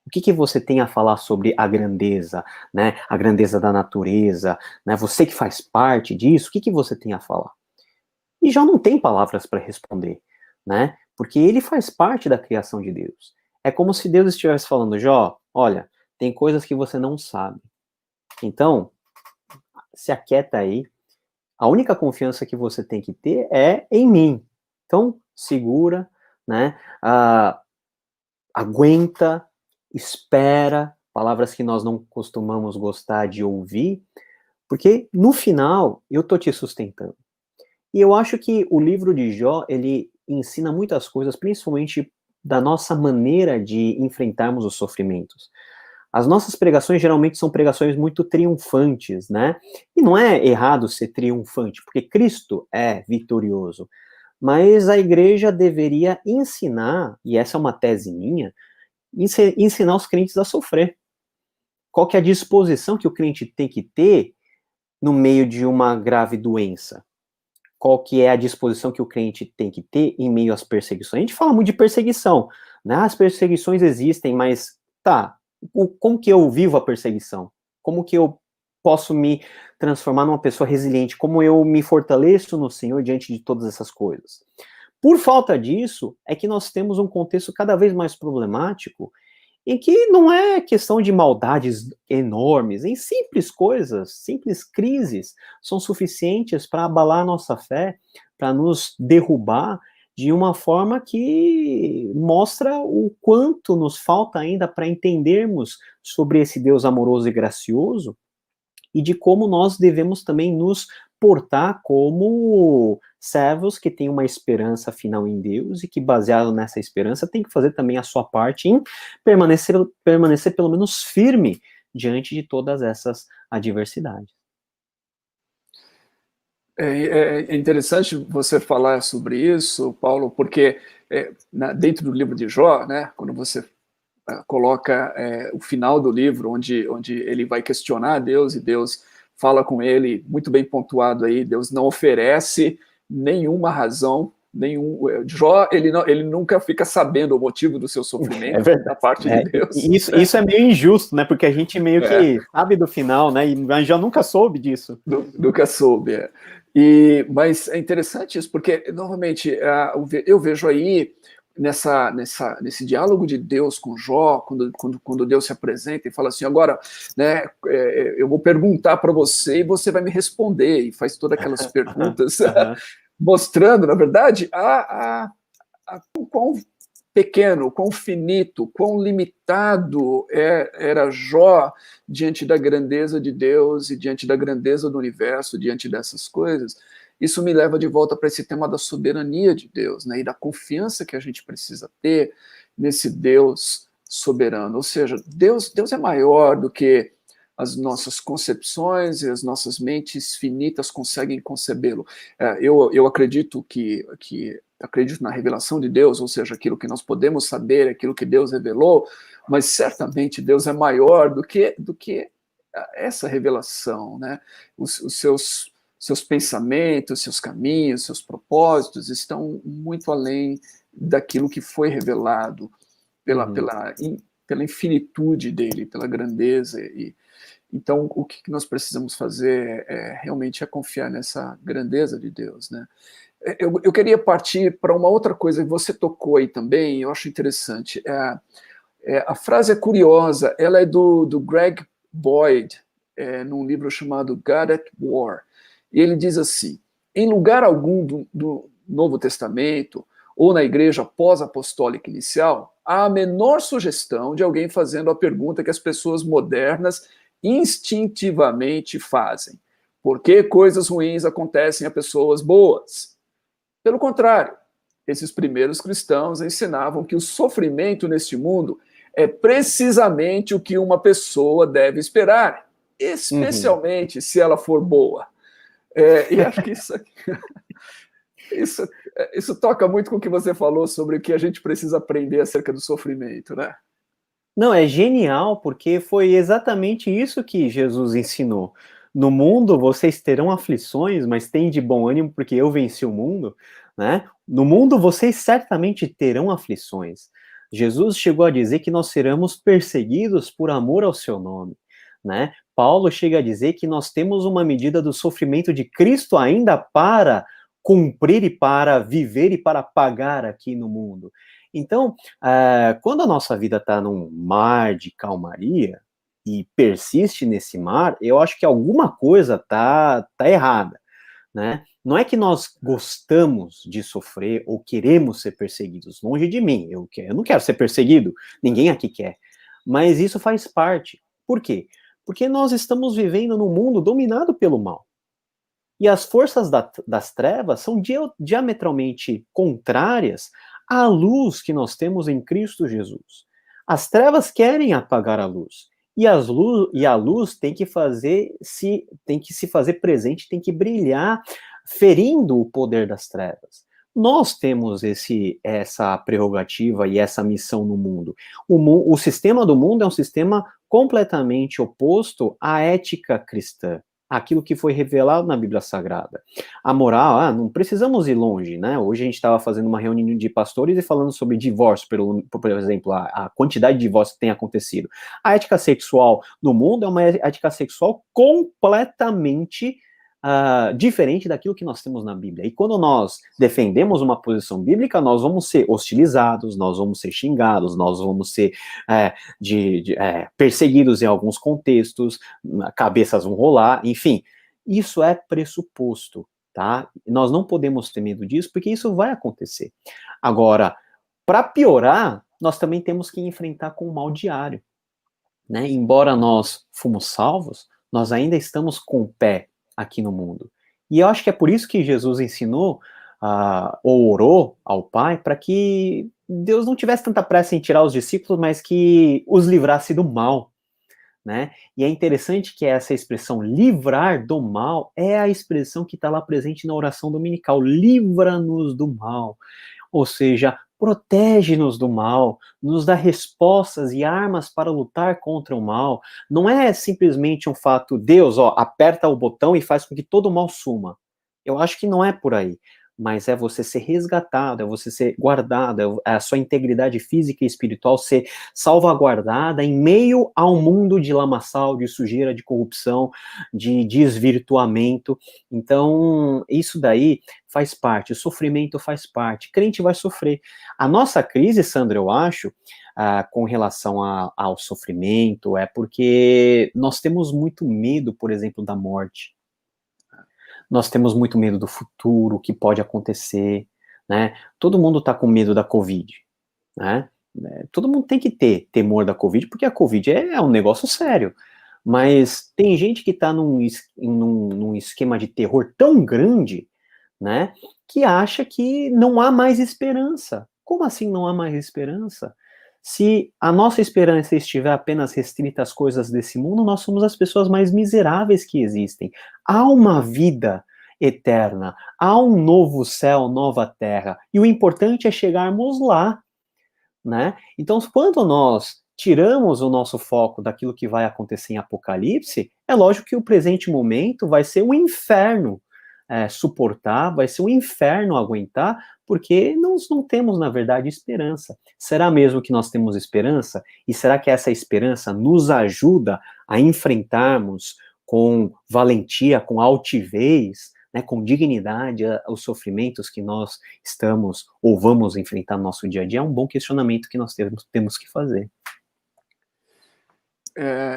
S2: O que você tem a falar sobre a grandeza, né? A grandeza da natureza, né? Você que faz parte disso, o que você tem a falar? E Jó não tem palavras para responder, né? Porque ele faz parte da criação de Deus. É como se Deus estivesse falando, Jó, olha, tem coisas que você não sabe. Então, se aquieta aí. A única confiança que você tem que ter é em mim. Então, segura, né? Aguenta, espera, palavras que nós não costumamos gostar de ouvir, porque no final eu tô te sustentando. E eu acho que o livro de Jó, ele ensina muitas coisas, principalmente da nossa maneira de enfrentarmos os sofrimentos. As nossas pregações geralmente são pregações muito triunfantes, né? E não é errado ser triunfante, porque Cristo é vitorioso. Mas a igreja deveria ensinar, e essa é uma tese minha, ensinar os crentes a sofrer. Qual que é a disposição que o crente tem que ter no meio de uma grave doença? Qual que é a disposição que o crente tem que ter em meio às perseguições? A gente fala muito de perseguição, né? As perseguições existem, mas como que eu vivo a perseguição? Como que eu posso me transformar numa pessoa resiliente? Como eu me fortaleço no Senhor diante de todas essas coisas? Por falta disso, é que nós temos um contexto cada vez mais problemático, em que não é questão de maldades enormes, em simples coisas, simples crises, são suficientes para abalar a nossa fé, para nos derrubar de uma forma que mostra o quanto nos falta ainda para entendermos sobre esse Deus amoroso e gracioso, e de como nós devemos também nos portar como servos que têm uma esperança final em Deus e que, baseado nessa esperança, tem que fazer também a sua parte em permanecer pelo menos firme diante de todas essas adversidades.
S1: É interessante você falar sobre isso, Paulo, porque dentro do livro de Jó, né, quando você coloca o final do livro, onde ele vai questionar a Deus, e Deus fala com ele, muito bem pontuado aí, Deus não oferece nenhuma razão, Jó, ele nunca fica sabendo o motivo do seu sofrimento da parte de Deus.
S2: Isso é meio injusto, né, porque a gente meio que sabe do final, né, e Jó nunca soube disso.
S1: Nunca soube, mas é interessante isso, porque, novamente, eu vejo aí, nesse diálogo de Deus com Jó, quando Deus se apresenta e fala assim, agora, né, eu vou perguntar para você e você vai me responder, e faz todas aquelas perguntas, mostrando, na verdade, quão pequeno, quão finito, quão limitado era Jó diante da grandeza de Deus e diante da grandeza do universo, diante dessas coisas. Isso me leva de volta para esse tema da soberania de Deus, né, e da confiança que a gente precisa ter nesse Deus soberano. Ou seja, Deus é maior do que as nossas concepções e as nossas mentes finitas conseguem concebê-lo. Eu acredito acredito na revelação de Deus, ou seja, aquilo que nós podemos saber, aquilo que Deus revelou, mas certamente Deus é maior do que essa revelação, né? Os seus pensamentos, seus caminhos, seus propósitos estão muito além daquilo que foi revelado pela infinitude dele, pela grandeza. Então, o que nós precisamos fazer realmente é confiar nessa grandeza de Deus, né? Eu queria partir para uma outra coisa que você tocou aí também, eu acho interessante. A frase é curiosa, ela é do Greg Boyd, num livro chamado God at War. E ele diz assim: em lugar algum do Novo Testamento, ou na igreja pós-apostólica inicial, há a menor sugestão de alguém fazendo a pergunta que as pessoas modernas instintivamente fazem: por que coisas ruins acontecem a pessoas boas? Pelo contrário, esses primeiros cristãos ensinavam que o sofrimento neste mundo é precisamente o que uma pessoa deve esperar, especialmente se ela for boa. E acho que isso toca muito com o que você falou sobre o que a gente precisa aprender acerca do sofrimento, né?
S2: Não, é genial, porque foi exatamente isso que Jesus ensinou. No mundo vocês terão aflições, mas tem de bom ânimo, porque eu venci o mundo, né? No mundo vocês certamente terão aflições. Jesus chegou a dizer que nós seremos perseguidos por amor ao seu nome, né? Paulo chega a dizer que nós temos uma medida do sofrimento de Cristo ainda para cumprir e para viver e para pagar aqui no mundo. Então, quando a nossa vida está num mar de calmaria e persiste nesse mar, eu acho que alguma coisa tá errada, né? Não é que nós gostamos de sofrer ou queremos ser perseguidos, longe de mim, eu não quero ser perseguido, ninguém aqui quer, mas isso faz parte. Por quê? Porque nós estamos vivendo num mundo dominado pelo mal. E as forças das trevas são diametralmente contrárias à luz que nós temos em Cristo Jesus. As trevas querem apagar a luz. E a luz tem que se fazer presente, tem que brilhar, ferindo o poder das trevas. Nós temos essa prerrogativa e essa missão no mundo. O sistema do mundo é um sistema completamente oposto à ética cristã, aquilo que foi revelado na Bíblia Sagrada. A moral, não precisamos ir longe, né? Hoje a gente estava fazendo uma reunião de pastores e falando sobre divórcio, por exemplo, a quantidade de divórcios que tem acontecido. A ética sexual no mundo é uma ética sexual completamente diferente daquilo que nós temos na Bíblia. E quando nós defendemos uma posição bíblica, nós vamos ser hostilizados, nós vamos ser xingados, nós vamos ser perseguidos em alguns contextos, cabeças vão rolar, enfim. Isso é pressuposto, tá? Nós não podemos ter medo disso, porque isso vai acontecer. Agora, para piorar, nós também temos que enfrentar com o mal diário, né? Embora nós fomos salvos, nós ainda estamos com o pé aqui no mundo. E eu acho que é por isso que Jesus ensinou, ou orou ao Pai, para que Deus não tivesse tanta pressa em tirar os discípulos, mas que os livrasse do mal, né? E é interessante que essa expressão livrar do mal é a expressão que está lá presente na oração dominical, livra-nos do mal. Ou seja, protege-nos do mal, nos dá respostas e armas para lutar contra o mal. Não é simplesmente um fato, Deus, aperta o botão e faz com que todo o mal suma. Eu acho que não é por aí. Mas é você ser resgatado, é você ser guardado, é a sua integridade física e espiritual ser salvaguardada em meio a um mundo de lamaçal, de sujeira, de corrupção, de desvirtuamento. Então, isso daí faz parte, o sofrimento faz parte, crente vai sofrer. A nossa crise, Sandra, eu acho, com relação ao sofrimento, é porque nós temos muito medo, por exemplo, da morte. Nós temos muito medo do futuro, o que pode acontecer, né? Todo mundo está com medo da Covid. né? Todo mundo tem que ter temor da Covid, porque a Covid é um negócio sério. Mas tem gente que está num esquema de terror tão grande, né, que acha que não há mais esperança. Como assim não há mais esperança? Se a nossa esperança estiver apenas restrita às coisas desse mundo, nós somos as pessoas mais miseráveis que existem. Há uma vida eterna, há um novo céu, nova terra, e o importante é chegarmos lá, né? Então, quando nós tiramos o nosso foco daquilo que vai acontecer em Apocalipse, é lógico que o presente momento vai ser um inferno suportar, vai ser um inferno aguentar, porque nós não temos, na verdade, esperança. Será mesmo que nós temos esperança? E será que essa esperança nos ajuda a enfrentarmos com valentia, com altivez, né, com dignidade os sofrimentos que nós estamos ou vamos enfrentar no nosso dia a dia? É um bom questionamento que nós temos que fazer.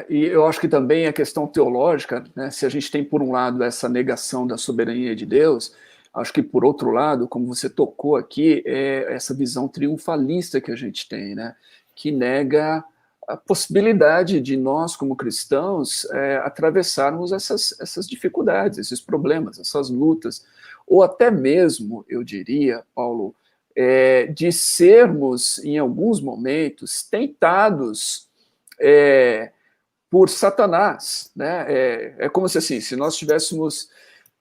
S1: E eu acho que também a questão teológica, né, se a gente tem por um lado essa negação da soberania de Deus, acho que por outro lado, como você tocou aqui, é essa visão triunfalista que a gente tem, né, que nega a possibilidade de nós, como cristãos, atravessarmos essas dificuldades, esses problemas, essas lutas, ou até mesmo, eu diria, Paulo, de sermos, em alguns momentos, tentados por Satanás, né? É como se assim, se nós tivéssemos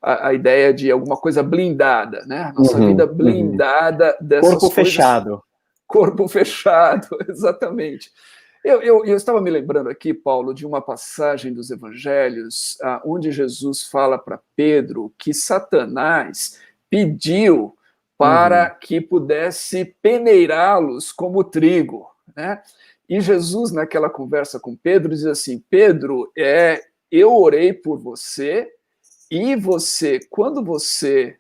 S1: a ideia de alguma coisa blindada, né? Nossa vida blindada dessas
S2: corpo
S1: coisas.
S2: Fechado.
S1: Corpo fechado, exatamente. Eu estava me lembrando aqui, Paulo, de uma passagem dos Evangelhos, onde Jesus fala para Pedro que Satanás pediu para que pudesse peneirá-los como trigo, né? E Jesus, naquela conversa com Pedro, diz assim: Pedro, eu orei por você, e você, quando você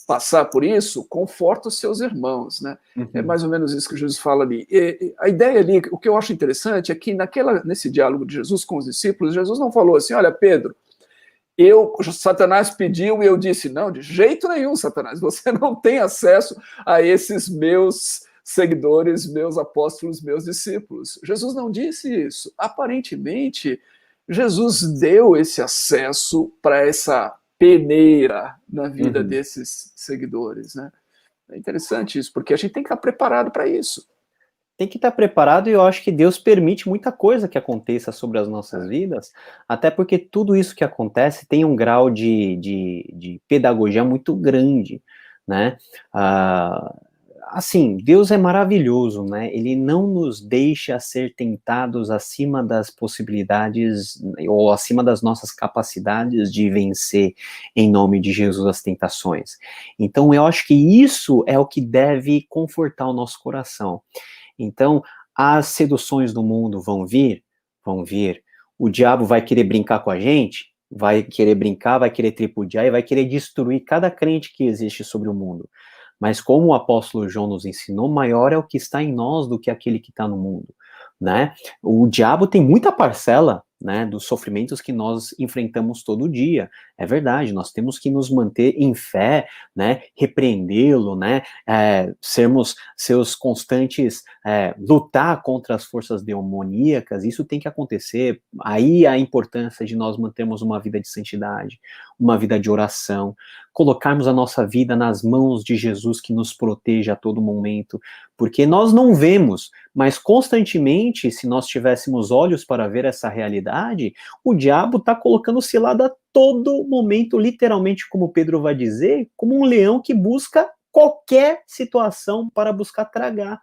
S1: passar por isso, conforta os seus irmãos, né? É mais ou menos isso que Jesus fala ali. A ideia ali, o que eu acho interessante é que nesse diálogo de Jesus com os discípulos, Jesus não falou assim: olha, Pedro, Satanás pediu e eu disse, não, de jeito nenhum, Satanás, você não tem acesso a esses meus seguidores, meus apóstolos, meus discípulos. Jesus não disse isso. Aparentemente, Jesus deu esse acesso para essa peneira na vida desses seguidores, né? É interessante isso, porque a gente tem que estar preparado para isso.
S2: Tem que estar preparado, e eu acho que Deus permite muita coisa que aconteça sobre as nossas vidas, até porque tudo isso que acontece tem um grau de pedagogia muito grande, né? Assim, Deus é maravilhoso, né? Ele não nos deixa ser tentados acima das possibilidades ou acima das nossas capacidades de vencer em nome de Jesus as tentações. Então, eu acho que isso é o que deve confortar o nosso coração. Então, as seduções do mundo vão vir? Vão vir. O diabo vai querer brincar com a gente? Vai querer brincar, vai querer tripudiar e vai querer destruir cada crente que existe sobre o mundo. Mas como o apóstolo João nos ensinou, maior é o que está em nós do que aquele que está no mundo, né? O diabo tem muita parcela, né, dos sofrimentos que nós enfrentamos todo dia. É verdade, nós temos que nos manter em fé, né, repreendê-lo, né, sermos seus constantes, lutar contra as forças demoníacas, isso tem que acontecer. Aí a importância de nós mantermos uma vida de santidade, uma vida de oração, colocarmos a nossa vida nas mãos de Jesus, que nos proteja a todo momento, porque nós não vemos, mas constantemente, se nós tivéssemos olhos para ver essa realidade, o diabo está colocando cilada a todo momento, literalmente, como Pedro vai dizer, como um leão que busca qualquer situação para buscar tragar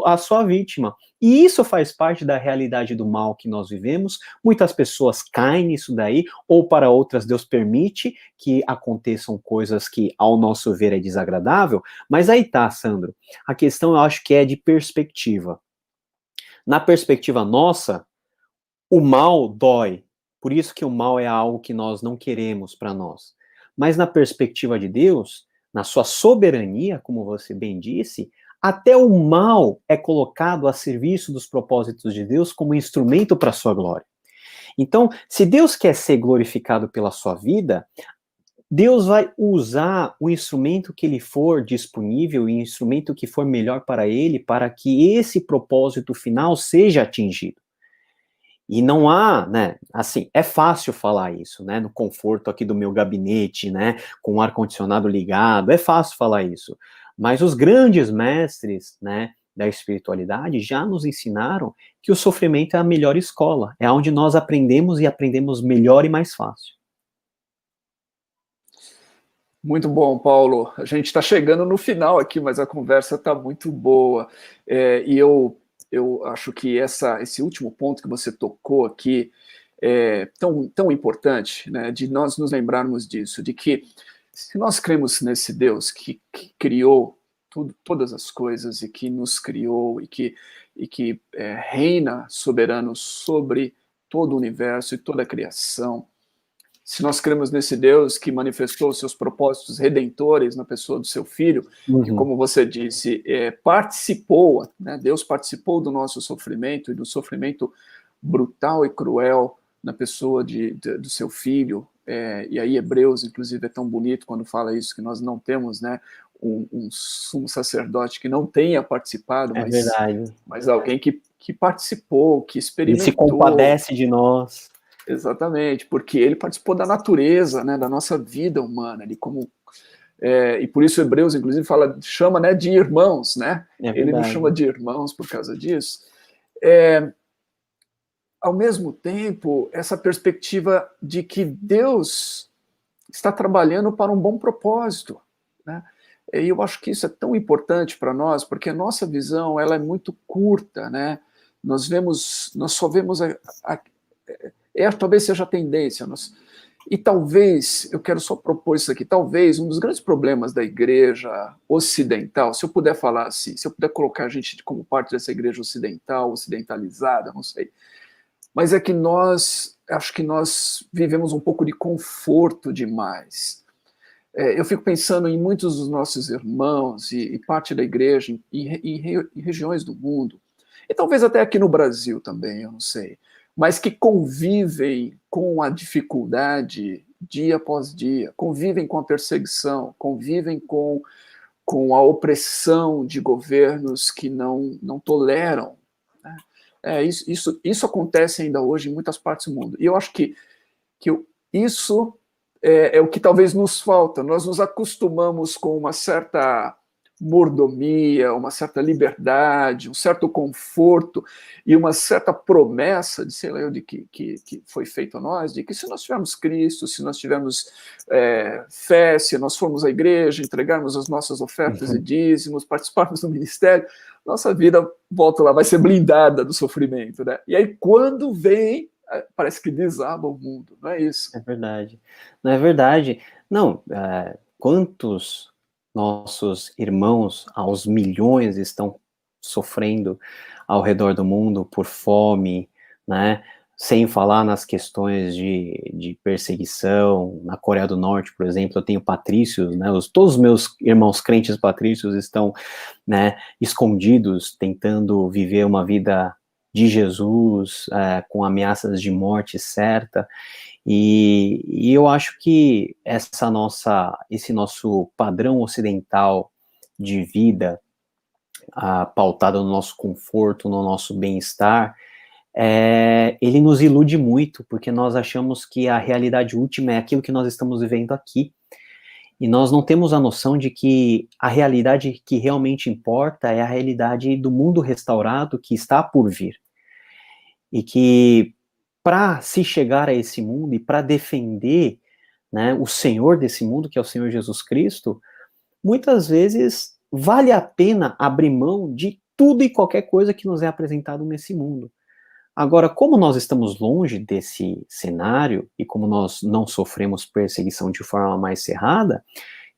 S2: a sua vítima. E isso faz parte da realidade do mal que nós vivemos. Muitas pessoas caem nisso daí, ou para outras Deus permite que aconteçam coisas que, ao nosso ver, é desagradável. Mas aí tá, Sandro, a questão eu acho que é de perspectiva. Na perspectiva nossa, o mal dói. Por isso que o mal é algo que nós não queremos para nós. Mas na perspectiva de Deus, na sua soberania, como você bem disse, até o mal é colocado a serviço dos propósitos de Deus como instrumento para a sua glória. Então, se Deus quer ser glorificado pela sua vida, Deus vai usar o instrumento que ele for disponível, o instrumento que for melhor para ele, para que esse propósito final seja atingido. E não há, né, assim, é fácil falar isso, né, no conforto aqui do meu gabinete, né, com o ar-condicionado ligado, é fácil falar isso. Mas os grandes mestres, né, da espiritualidade já nos ensinaram que o sofrimento é a melhor escola, é onde nós aprendemos e aprendemos melhor e mais fácil.
S1: Muito bom, Paulo. A gente está chegando no final aqui, mas a conversa está muito boa. E eu acho que esse último ponto que você tocou aqui é tão importante, né, de nós nos lembrarmos disso, de que se nós cremos nesse Deus que criou todas as coisas e que nos criou e que reina soberano sobre todo o universo e toda a criação, se nós cremos nesse Deus que manifestou os seus propósitos redentores na pessoa do seu Filho, que, como você disse, participou, né, Deus participou do nosso sofrimento e do sofrimento brutal e cruel na pessoa do seu Filho, e aí Hebreus, inclusive, é tão bonito quando fala isso, que nós não temos, né, um sumo sacerdote que não tenha participado, mas alguém que participou, que experimentou.
S2: Ele se compadece de nós.
S1: Exatamente, porque ele participou da natureza, né, da nossa vida humana, e por isso Hebreus, inclusive, chama, né, de irmãos, né? Ele nos chama de irmãos por causa disso. Ao mesmo tempo, essa perspectiva de que Deus está trabalhando para um bom propósito, né? E eu acho que isso é tão importante para nós, porque a nossa visão ela é muito curta, né? Nós só vemos talvez seja a tendência. E talvez, eu quero só propor isso aqui, talvez um dos grandes problemas da igreja ocidental, se eu puder falar assim, se eu puder colocar a gente como parte dessa igreja ocidental, ocidentalizada, não sei, mas é que acho que nós vivemos um pouco de conforto demais. Eu fico pensando em muitos dos nossos irmãos e parte da igreja em regiões do mundo, e talvez até aqui no Brasil também, eu não sei, mas que convivem com a dificuldade dia após dia, convivem com a perseguição, convivem com a opressão de governos que não toleram, né? Isso acontece ainda hoje em muitas partes do mundo. E eu acho que isso é o que talvez nos falta. Nós nos acostumamos com uma certa mordomia, uma certa liberdade, um certo conforto e uma certa promessa de, sei lá, de que foi feito a nós, de que se nós tivermos Cristo, se nós tivermos fé, se nós formos à igreja, entregarmos as nossas ofertas e dízimos, participarmos do ministério, nossa vida, volta lá, vai ser blindada do sofrimento, né? E aí quando vem, parece que desaba o mundo, não é isso?
S2: É verdade. Não é verdade. Não, quantos nossos irmãos, aos milhões, estão sofrendo ao redor do mundo por fome, né? Sem falar nas questões de perseguição. Na Coreia do Norte, por exemplo, eu tenho patrícios, né? Todos os meus irmãos crentes patrícios estão, né, escondidos, tentando viver uma vida de Jesus, com ameaças de morte certa. E eu acho que esse nosso padrão ocidental de vida, pautado no nosso conforto, no nosso bem-estar, ele nos ilude muito, porque nós achamos que a realidade última é aquilo que nós estamos vivendo aqui. E nós não temos a noção de que a realidade que realmente importa é a realidade do mundo restaurado que está por vir. E que para se chegar a esse mundo e para defender, né, o Senhor desse mundo, que é o Senhor Jesus Cristo, muitas vezes vale a pena abrir mão de tudo e qualquer coisa que nos é apresentado nesse mundo. Agora, como nós estamos longe desse cenário e como nós não sofremos perseguição de forma mais cerrada,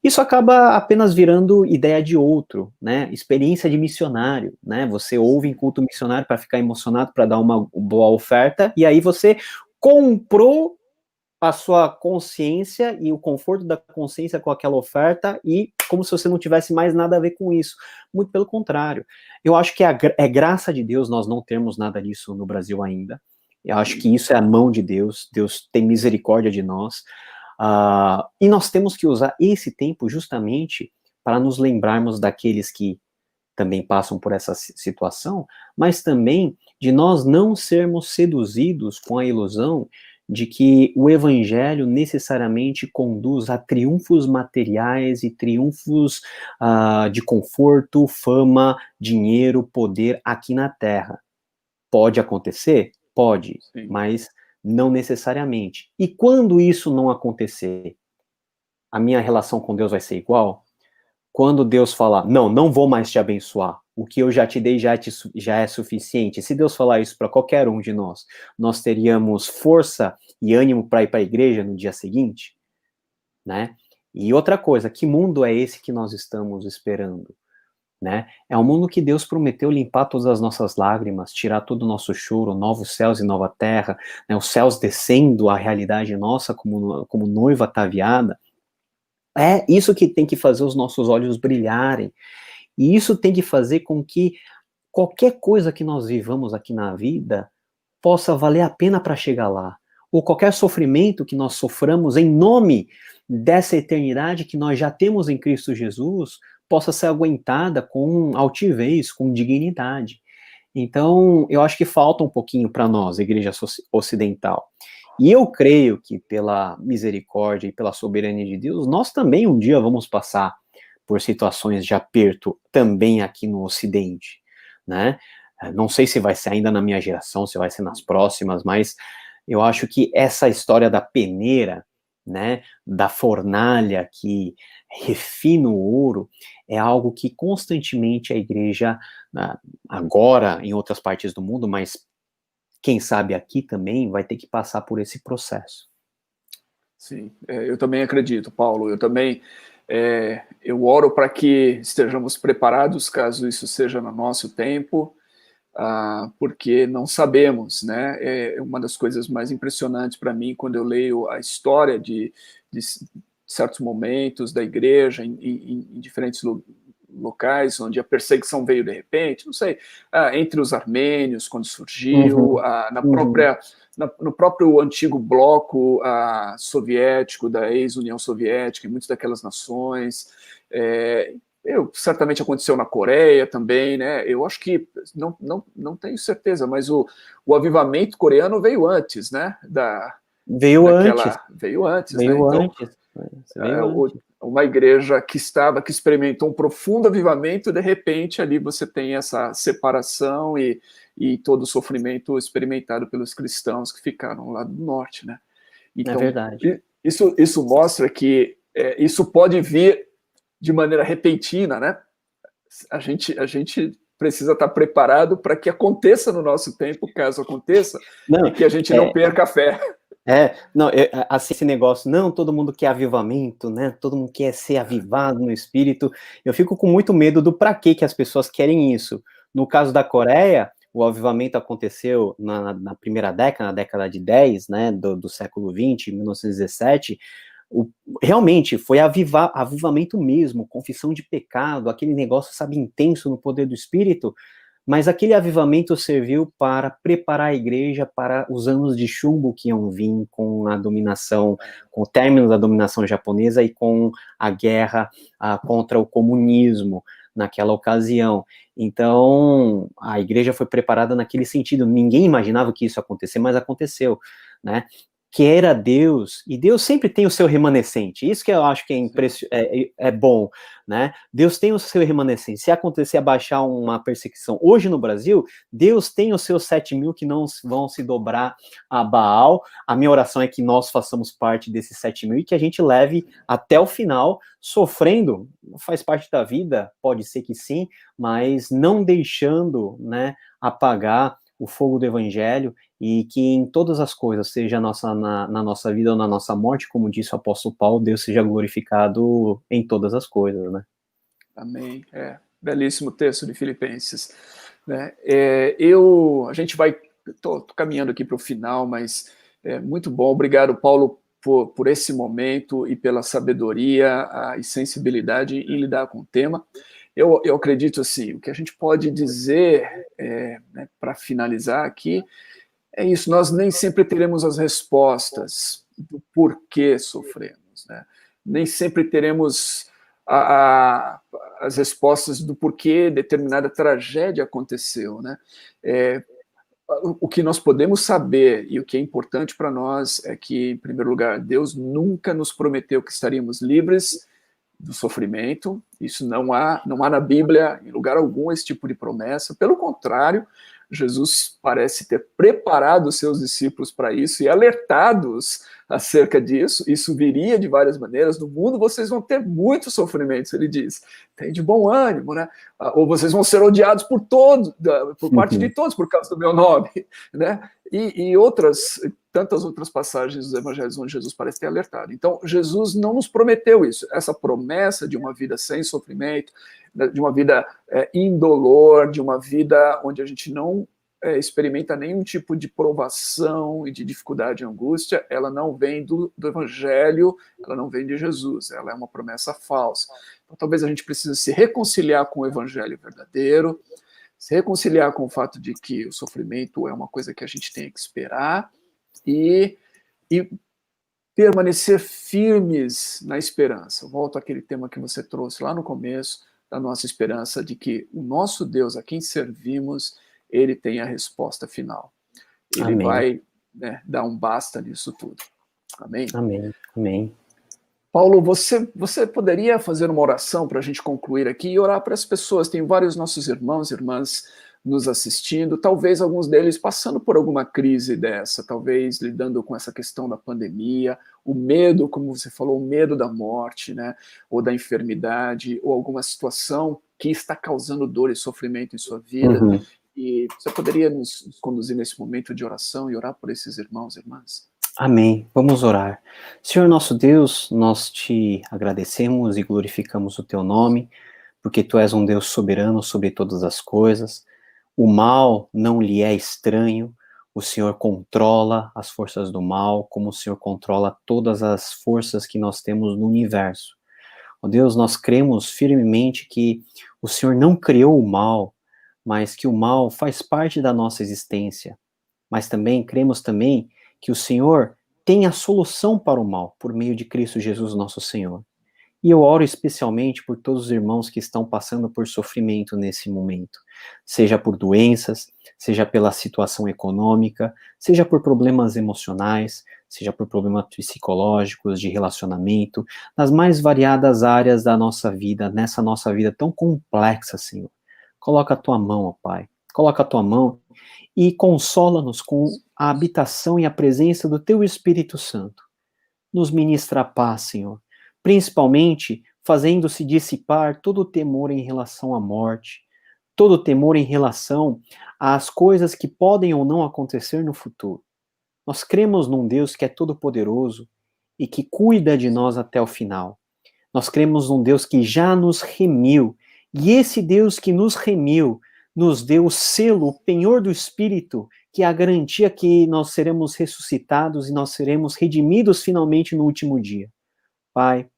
S2: isso acaba apenas virando ideia de outro, né? Experiência de missionário, né? Você ouve em culto missionário para ficar emocionado, para dar uma boa oferta, e aí você comprou a sua consciência e o conforto da consciência com aquela oferta, e como se você não tivesse mais nada a ver com isso. Muito pelo contrário. Eu acho que é graça de Deus nós não termos nada disso no Brasil ainda. Eu acho que isso é a mão de Deus. Deus tem misericórdia de nós. E nós temos que usar esse tempo justamente para nos lembrarmos daqueles que também passam por essa situação, mas também de nós não sermos seduzidos com a ilusão de que o evangelho necessariamente conduz a triunfos materiais e triunfos de conforto, fama, dinheiro, poder aqui na Terra. Pode acontecer? Pode, sim, mas não necessariamente. E quando isso não acontecer, a minha relação com Deus vai ser igual? Quando Deus falar, não vou mais te abençoar, o que eu já te dei já é suficiente. Se Deus falar isso para qualquer um de nós teríamos força e ânimo para ir para a igreja no dia seguinte, né? E outra coisa, que mundo é esse que nós estamos esperando? Né? É um mundo que Deus prometeu limpar todas as nossas lágrimas, tirar todo o nosso choro, novos céus e nova terra, né? Os céus descendo a realidade nossa como noiva ataviada. É isso que tem que fazer os nossos olhos brilharem. E isso tem que fazer com que qualquer coisa que nós vivamos aqui na vida possa valer a pena para chegar lá. Ou qualquer sofrimento que nós soframos em nome dessa eternidade que nós já temos em Cristo Jesus, possa ser aguentada com altivez, com dignidade. Então, eu acho que falta um pouquinho para nós, Igreja Ocidental. E eu creio que pela misericórdia e pela soberania de Deus, nós também um dia vamos passar por situações de aperto também aqui no Ocidente, né? Não sei se vai ser ainda na minha geração, se vai ser nas próximas, mas eu acho que essa história da peneira, né, da fornalha que refina o ouro, é algo que constantemente a igreja, agora em outras partes do mundo, mas quem sabe aqui também vai ter que passar por esse processo.
S1: Sim, eu também acredito, Paulo. Eu também eu oro para que estejamos preparados caso isso seja no nosso tempo, porque não sabemos, né? É uma das coisas mais impressionantes para mim quando eu leio a história de certos momentos da igreja em diferentes locais onde a perseguição veio de repente, não sei, entre os armênios, quando surgiu, no próprio antigo bloco soviético, da ex-União Soviética, em muitas daquelas nações, certamente aconteceu na Coreia também, né? Eu acho que, não tenho certeza, mas o avivamento coreano veio antes, né?
S2: Veio antes.
S1: Veio antes, né?
S2: Veio
S1: então,
S2: antes.
S1: Uma igreja que experimentou um profundo avivamento, de repente ali você tem essa separação e todo o sofrimento experimentado pelos cristãos que ficaram lá do norte, né? Então,
S2: é verdade.
S1: Isso mostra que isso pode vir de maneira repentina, né? A gente precisa estar preparado para que aconteça no nosso tempo, caso aconteça, e que a gente não perca a fé.
S2: Assim, esse negócio, todo mundo quer avivamento, né? Todo mundo quer ser avivado no espírito. Eu fico com muito medo do para que as pessoas querem isso. No caso da Coreia, o avivamento aconteceu na primeira década, na década de 10, né, do século 20, 1917. Realmente foi avivamento mesmo, confissão de pecado, aquele negócio, sabe, intenso no poder do Espírito. Mas aquele avivamento serviu para preparar a igreja para os anos de chumbo que iam vir com a dominação, com o término da dominação japonesa e com a guerra contra o comunismo naquela ocasião. Então, a igreja foi preparada naquele sentido. Ninguém imaginava que isso ia acontecer, mas aconteceu, né? Que era Deus, e Deus sempre tem o seu remanescente, isso que eu acho que é bom, né? Deus tem o seu remanescente. Se acontecer abaixar uma perseguição hoje no Brasil, Deus tem os seus 7.000 que não vão se dobrar a Baal. A minha oração é que nós façamos parte desses 7.000 e que a gente leve até o final, sofrendo, faz parte da vida, pode ser que sim, mas não deixando, né, apagar o fogo do evangelho, e que em todas as coisas, seja na nossa vida ou na nossa morte, como disse o apóstolo Paulo, Deus seja glorificado em todas as coisas, né?
S1: Amém. Belíssimo texto de Filipenses. Né? A gente vai, estou caminhando aqui para o final, mas muito bom. Obrigado, Paulo, por esse momento e pela sabedoria e sensibilidade em lidar com o tema. Eu acredito assim, o que a gente pode dizer, né, para finalizar aqui, é isso, nós nem sempre teremos as respostas, do porquê sofremos, né? Nem sempre teremos as respostas do porquê determinada tragédia aconteceu, né? O que nós podemos saber e o que é importante para nós é que, em primeiro lugar, Deus nunca nos prometeu que estaríamos livres do sofrimento. Isso não há na Bíblia, em lugar algum, esse tipo de promessa. Pelo contrário, Jesus parece ter preparado os seus discípulos para isso e alertado-os acerca disso. Isso viria de várias maneiras. No mundo vocês vão ter muitos sofrimentos, ele diz. Tem de bom ânimo, né? Ou vocês vão ser odiados por todos, por parte de todos, por causa do meu nome, né? E tantas outras passagens dos evangelhos onde Jesus parece ter alertado. Então, Jesus não nos prometeu isso, essa promessa de uma vida sem sofrimento, de uma vida indolor, de uma vida onde a gente não experimenta nenhum tipo de provação e de dificuldade e angústia. Ela não vem do evangelho, ela não vem de Jesus, ela é uma promessa falsa. Então, talvez a gente precise se reconciliar com o evangelho verdadeiro, se reconciliar com o fato de que o sofrimento é uma coisa que a gente tem que esperar e permanecer firmes na esperança. Volto àquele tema que você trouxe lá no começo, da nossa esperança de que o nosso Deus, a quem servimos, ele tem a resposta final. Ele
S2: Amém.
S1: vai, né, dar um basta nisso tudo. Amém?
S2: Amém. Amém.
S1: Paulo, você poderia fazer uma oração para a gente concluir aqui e orar para as pessoas? Tem vários nossos irmãos e irmãs nos assistindo, talvez alguns deles passando por alguma crise dessa, talvez lidando com essa questão da pandemia, o medo, como você falou, o medo da morte, né, ou da enfermidade, ou alguma situação que está causando dor e sofrimento em sua vida.
S2: Uhum.
S1: E você poderia nos conduzir nesse momento de oração e orar por esses irmãos e irmãs?
S2: Amém. Vamos orar. Senhor nosso Deus, nós te agradecemos e glorificamos o teu nome, porque tu és um Deus soberano sobre todas as coisas. O mal não lhe é estranho. O Senhor controla as forças do mal, como o Senhor controla todas as forças que nós temos no universo. Ó Deus, nós cremos firmemente que o Senhor não criou o mal, mas que o mal faz parte da nossa existência. Mas também cremos também que o Senhor tem a solução para o mal, por meio de Cristo Jesus, nosso Senhor. E eu oro especialmente por todos os irmãos que estão passando por sofrimento nesse momento, seja por doenças, seja pela situação econômica, seja por problemas emocionais, seja por problemas psicológicos, de relacionamento, nas mais variadas áreas da nossa vida, nessa nossa vida tão complexa, Senhor. Coloca a tua mão, ó Pai, coloca a tua mão e consola-nos com a habitação e a presença do teu Espírito Santo. Nos ministra a paz, Senhor, principalmente fazendo-se dissipar todo o temor em relação à morte, todo o temor em relação às coisas que podem ou não acontecer no futuro. Nós cremos num Deus que é todo-poderoso e que cuida de nós até o final. Nós cremos num Deus que já nos remiu, e esse Deus que nos remiu nos deu o selo, o penhor do Espírito, que é a garantia que nós seremos ressuscitados e nós seremos redimidos finalmente no último dia. Pai,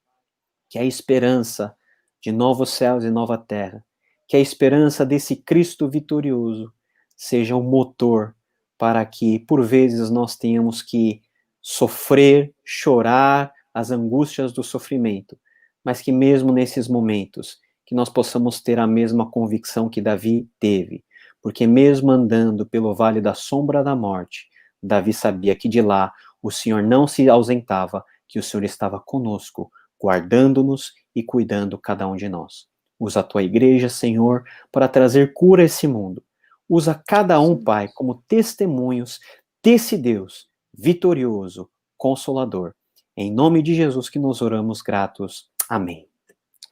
S2: que a esperança de novos céus e nova terra, que a esperança desse Cristo vitorioso seja o motor para que, por vezes, nós tenhamos que sofrer, chorar as angústias do sofrimento, mas que mesmo nesses momentos, que nós possamos ter a mesma convicção que Davi teve, porque mesmo andando pelo vale da sombra da morte, Davi sabia que de lá o Senhor não se ausentava, que o Senhor estava conosco, guardando-nos e cuidando cada um de nós. Usa a tua igreja, Senhor, para trazer cura a esse mundo. Usa cada um, Pai, como testemunhos desse Deus vitorioso, consolador. Em nome de Jesus que nos oramos gratos. Amém.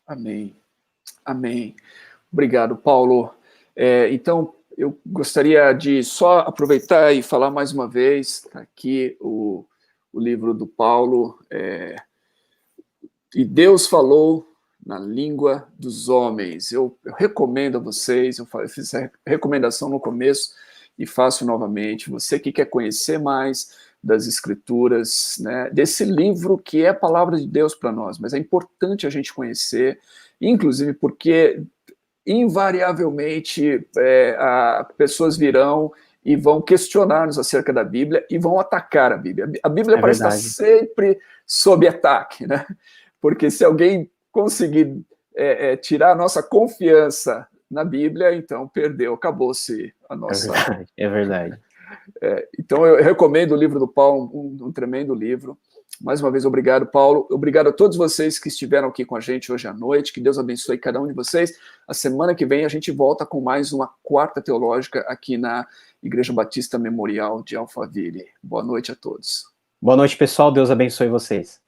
S1: Amém. Amém. Obrigado, Paulo. Então, eu gostaria de só aproveitar e falar mais uma vez, tá aqui o livro do Paulo, E Deus Falou na Língua dos Homens. Eu recomendo a vocês, eu fiz essa recomendação no começo e faço novamente. Você que quer conhecer mais das Escrituras, né, desse livro que é a palavra de Deus para nós, mas é importante a gente conhecer, inclusive porque invariavelmente pessoas virão e vão questionar-nos acerca da Bíblia e vão atacar a Bíblia. A Bíblia parece estar sempre sob ataque, né? Porque se alguém conseguir tirar a nossa confiança na Bíblia, então perdeu, acabou-se a nossa...
S2: É verdade.
S1: Então eu recomendo o livro do Paulo, um tremendo livro. Mais uma vez, obrigado, Paulo. Obrigado a todos vocês que estiveram aqui com a gente hoje à noite. Que Deus abençoe cada um de vocês. A semana que vem a gente volta com mais uma quarta teológica aqui na Igreja Batista Memorial de Alphaville. Boa noite a todos.
S2: Boa noite, pessoal. Deus abençoe vocês.